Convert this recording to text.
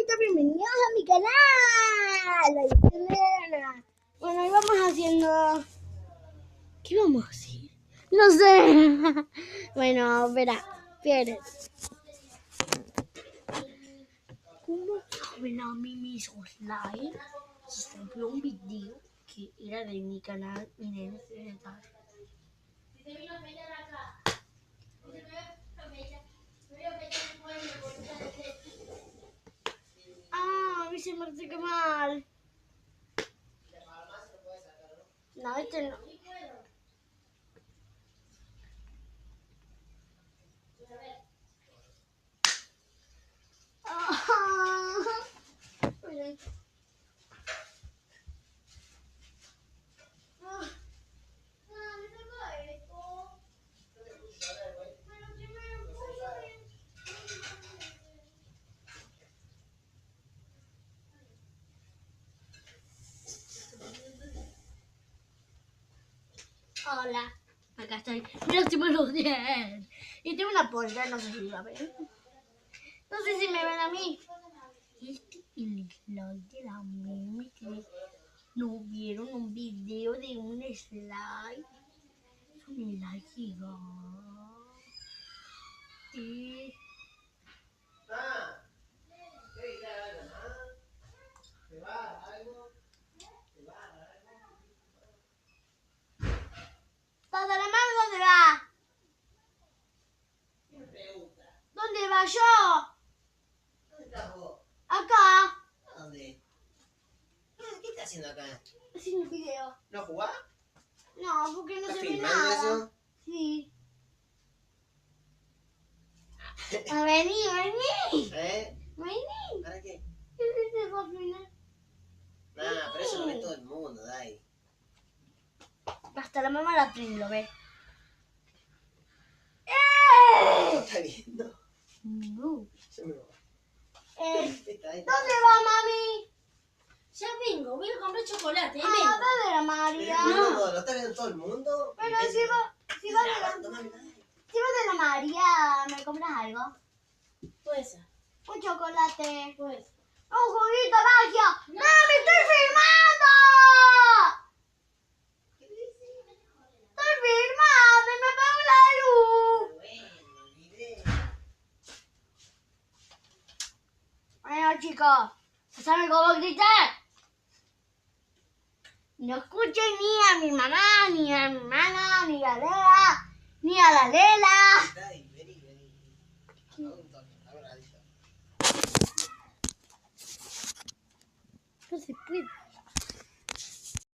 bienvenidos a mi canal. Soy Elena. Bueno, hoy vamos haciendo... ¿Qué vamos a hacer? No sé. Bueno, verá, Pérez. ¿Cómo saben a mí mis slime? Se subió un video que era de mi canal. Miren este detalle. Ah, a mí se me hace que mal. No, este no. Hola, acá estoy. Mira si me los 10. Y tengo una polilla, no sé si la ven. No sé si me ven a mí. Este es el slide de la meme que no vieron un video de un slide. Es un slide gigante. ¿Dónde la mano? ¿Dónde va? ¿Dónde va yo? ¿Dónde estás vos? Acá. ¿A dónde? ¿Qué estás haciendo acá? Haciendo un video. ¿No jugás? No, porque no ¿Estás se ve filmando nada. eso? Sí. Vení. Vení. ¿Para qué? ¿Qué te va a filmar? Nah, pero eso lo ve todo el mundo, Dai. Hasta la mamá la prende, lo ve. ¿Lo está viendo? No. Yo me voy. ¿Dónde va, mami? Ya vengo, voy a comprar chocolate. Ah, ¿dónde la María? No, ¿lo está viendo todo el mundo? Pero si va de la María, ¿me compras algo? Puede ser. Un chocolate. Puede ser. Un juguito magia. ¡Mami, estoy filmando! Estoy filmando y me apago la luz. Bueno, olvidé. Bueno, chicos, ¿se saben cómo gritar? No escuchen ni a mi mamá, ni a mi hermana, ni a Lela, ni a la Lela. Dai, vení. Hago un toque, hago un radito. No se puede.